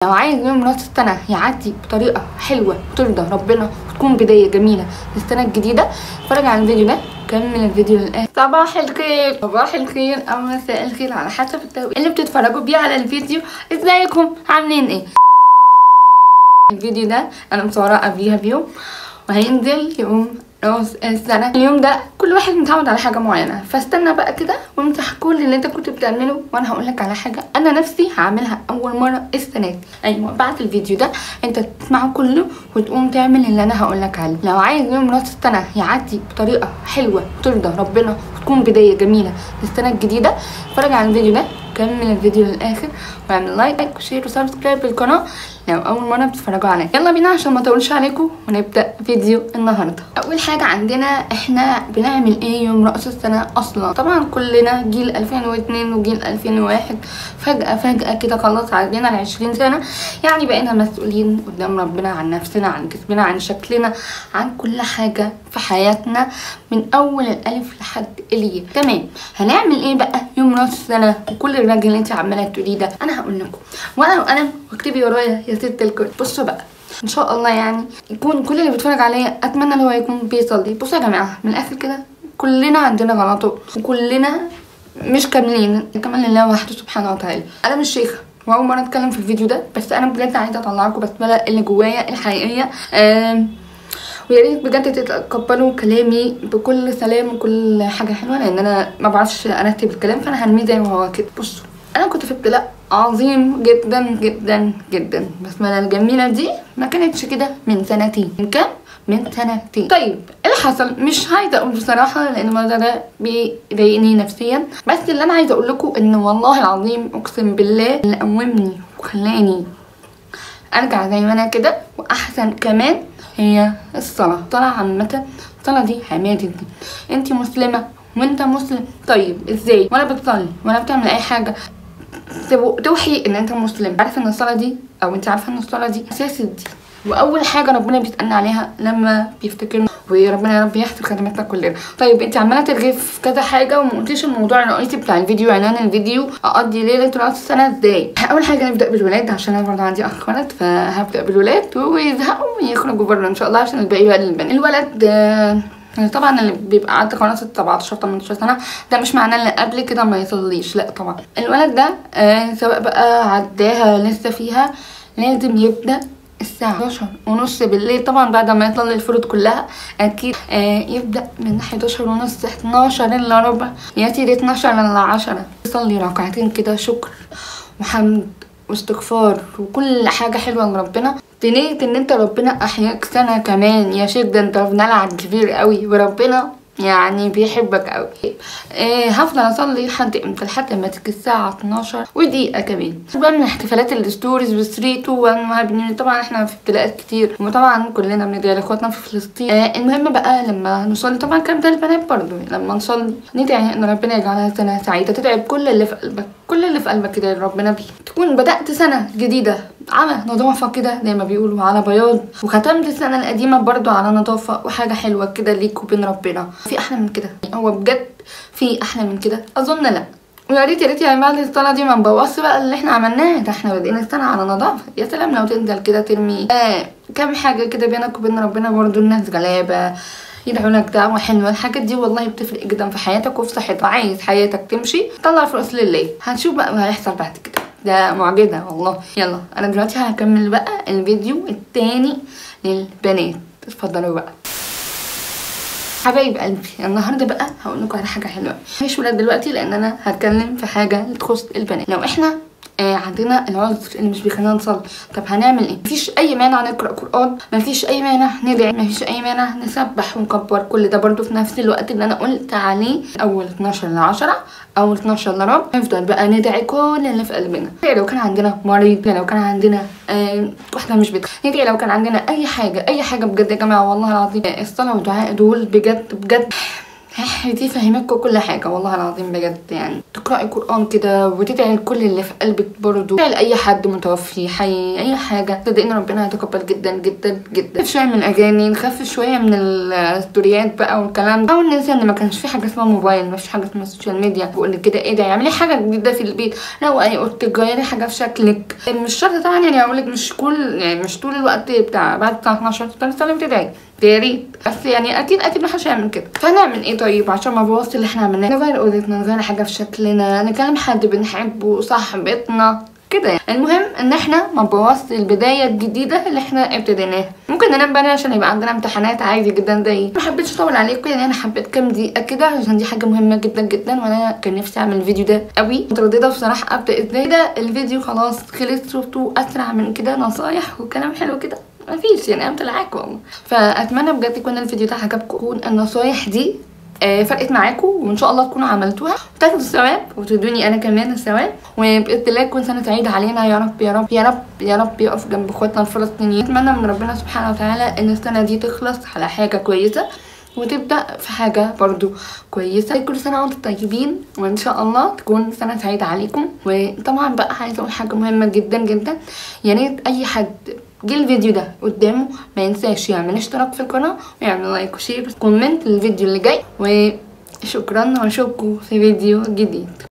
لو عايز يوم راس السنة يعدي بطريقة حلوة وترضى ربنا وتكون بداية جميلة للسنة الجديدة، اتفرج على الفيديو ده، كمل الفيديو للآخر. صباح الخير، صباح الخير أو مساء الخير على حسب التوقيت اللي بتتفرجوا بيه على الفيديو. ازيكم عاملين ايه؟ الفيديو ده أنا مصوراه قبليها بيوم وهينزل يوم راس السنة. اليوم ده كل واحد متعود على حاجة معينة، فاستنى بقى كده وامسح كل اللي انت كنت بتعمله وانا هقولك على حاجة انا نفسي هعملها اول مرة السنة دي. ايوه، بعد الفيديو ده انت تسمعه كله وتقوم تعمل اللي انا هقولك عليه. لو عايز يوم راس السنة يعدي بطريقة حلوة وترضى ربنا وتكون بداية جميلة للسنة الجديدة، اتفرج على الفيديو ده، كمل الفيديو للاخر، واعمل لايك وشير وسبسكرايب للقناه لو اول مره بتتفرجوا عليا. يلا بينا عشان ما اطولش عليكم ونبدا فيديو النهارده. اول حاجه عندنا احنا بنعمل ايه يوم راس السنه اصلا. طبعا كلنا جيل 2002 وجيل 2001 فجاه كده خلاص عدينا ال 20 سنه، يعني بقينا مسؤولين قدام ربنا عن نفسنا، عن جسمنا، عن شكلنا، عن كل حاجه في حياتنا من اول الالف لحد الياء. تمام، هنعمل ايه بقى يوم راس السنه وكل الراجل اللي انت عماله تقوليه ده؟ انا هقول لكم وانا وقلم واكتبي ورايا يا ست الكل. بصوا بقى، ان شاء الله يعني يكون كل اللي بيتفرج عليا اتمنى ان هو يكون بيصلي. بصوا يا جماعه، من الاخر كده كلنا عندنا غلطات وكلنا مش كاملين، كمان لله وحده سبحانه وتعالى. انا مش شيخه واول مره اتكلم في الفيديو ده، بس انا بجد عايزه اطلع لكم بسمله اللي جوايا الحقيقيه، ويا ريت بجد تتقبلوا كلامي بكل سلام وكل حاجه حلوه، لان انا ما بعرفش ارتب الكلام فانا هرميه زي ما هو كده. بصوا، انا كنت في ابتلاء عظيم جدا جدا جدا، بسمله الجميله دي ما كانتش كده من سنتين. من كام؟ من سنتين. طيب ايه اللي حصل؟ مش عايزه اقول بصراحه لان الموضوع ده بيضايقني نفسيا، بس اللي انا عايزه اقول لكم ان والله العظيم اقسم بالله اللي قومني وخلاني ارجع زي ما انا كده واحسن كمان هي الصلاة. الصلاة عامة، الصلاة دي حماية الدين. انتي مسلمة وانت مسلم، طيب ازاي ولا بتصلي ولا بتعمل اي حاجة توحي ان انت مسلم؟ عارفة ان الصلاة دي، او انت عارفة ان الصلاة دي اساس الدين، واول حاجة ربنا بيسألنا عليها لما بيفتكرنا، وربنا يا رب يحسن خدمتنا كلنا. طيب انت عماله ترغي في كذا حاجه وما قلتيش الموضوع الرئيسي بتاع الفيديو، عنوان الفيديو اقضي ليله راس السنه ازاي. اول حاجه نبدا بالولاد عشان انا برضه عندي اخ ولد، فهبدا بالولاد ويزهقوا ويخرجوا بره ان شاء الله عشان الباقي بقى للبنات. الولد طبعا اللي بيبقى عنده خلاص 17 18 سنه ده مش معناه اللي قبل كده ما يصليش، لا طبعا. الولد ده سواء بقى عداها لسه فيها لازم يبدا الساعة 11:30 بالليل، طبعا بعد ما يصلي الفروض كلها اكيد. يبدأ من 11:30 12 الا ربع، يا سيدي 12 الا 10 يصلي ركعتين كده شكر وحمد واستغفار وكل حاجة حلوة لربنا، بنية ان انت ربنا احياك سنة كمان. يا شيخ ده انت بنلعب كبير قوي وربنا يعني بيحبك قوي. هفضل اصلي لحد امتى؟ لحد ما تيجي الساعه 12 ودقيقه كمان. بعمل احتفالات الستوريز والستريت وان طبعا احنا في ابتلاءات كتير، وطبعا كلنا بندعي لاخواتنا في فلسطين. المهم بقى لما نصلي، طبعا كان ده البنات برضو، لما نصلي ندعي ان ربنا يجعلها سنه سعيده، تدعي بكل اللي في قلبك، كل اللي في قلبك كده ربنا بيه، تكون بدات سنه جديده على نظافه كده زي ما بيقولوا، على بياض، وختمت السنه القديمه برضو على نظافه وحاجه حلوه كده ليك وبين ربنا. في احلى من كده؟ هو بجد في احلى من كده؟ اظن لا. ويا ريت يا ريت يعني بعد الصلاه دي ما نبوظش بقى اللي احنا عملناه ده، احنا بادئين السنه على نظافه. يا سلام لو تنزل كده ترمي كام حاجه كده بينك وبين ربنا، برضو الناس غلابه يدعوا لك دعوه حلوه. الحاجات دي والله بتفرق جدا في حياتك وفي صحتك. عايز حياتك تمشي طلع فلوس لله، هنشوف بقى ما هيحصل بعد كده، ده معجزه والله. يلا انا دلوقتي هكمل بقى الفيديو التاني للبنات، اتفضلوا بقى حبايب قلبي. النهارده بقى هقول لكم على حاجه حلوه، مش ولاد دلوقتي لان انا هتكلم في حاجه تخص البنات. لو احنا عندنا العذر اللي مش بيخلينا نصلي، طب هنعمل ايه؟ مفيش اي مانع نقرا قران، مفيش اي مانع ندعي، مفيش اي مانع نسبح ونكبر، كل ده برضو في نفس الوقت اللي انا قلت عليه، اول 12 ل 10 او 12 الا ربع نفضل بقى ندعي كل اللي في قلبنا. ندعي لو كان عندنا مريض، لو كان عندنا واحده مش ندعي لو كان عندنا اي حاجه، اي حاجه بجد يا جماعه والله العظيم. الصلاه والدعاء دول بجد بجد دي فهمتكم كل حاجه والله العظيم بجد. يعني تقراي قران كده وتدعي لكل اللي في قلبك برضه، تدعي لاي حد متوفي حي اي حاجه، صدقني ربنا هيتقبل جدا جدا جدا. نخف شويه من الاغاني، نخف شويه من الستوريات بقى والكلام ده، حاول ننسى ان ما كانش في حاجه اسمها موبايل، ما فيش حاجه اسمها السوشيال ميديا. بقول لك كده ايه ده، اعملي حاجه جديده في البيت، روقي اوضتك، غيري حاجه في شكلك. مش شرط طبعا يعني اقول لك مش كل يعني مش طول الوقت بتاع بعد الساعه 12 تسلم تدعي، يا ريت، بس يعني اكيد محدش هيعمل كده. فنعمل ايه طيب عشان ما نبوظش اللي احنا عملناه؟ نغير اوضتنا، نغير حاجه في شكلنا، نكلم حد بنحبه، صاحبتنا كده يعني. المهم ان احنا ما نبوظش البدايه الجديده اللي احنا ابتديناها. ممكن ننام بدري عشان يبقى عندنا امتحانات عادي جدا. زي ما حبيتش اطول عليكم يعني، انا حبيت كام دقيقه كده عشان دي حاجه مهمه جدا جدا، وانا كان نفسي اعمل الفيديو ده قوي، متردده بصراحه ابدا ازاي. ده الفيديو خلاص خلص، شفتوا اسرع من كده، نصايح وكلام حلو كده مفيش يعني، انا طلعاكم. فاتمنى بجد يكون الفيديو ده عجبكم، تكون النصايح دي فرقت معاكم، وان شاء الله تكونوا عملتوها وتاخدوا الثواب وتدوني انا كمان الثواب. وباذن الله تكون سنه سعيده علينا يا رب يا رب يا رب يا رب. يقف جنب اخواتنا الفلسطينيين. اتمنى من ربنا سبحانه وتعالى ان السنه دي تخلص على حاجه كويسه وتبدا في حاجه برضو كويسه. كل سنه وانتم طيبين، وان شاء الله تكون سنه سعيده عليكم. وطبعا بقى عايزه اقول حاجه مهمه جدا جدا، يا ريت اي حد جه الفيديو ده قدامه ما ينساش يعمل اشتراك في القناه ويعمل لايك وشير وكومنت للفيديو اللي جاي. وشكرا واشوفكم في فيديو جديد.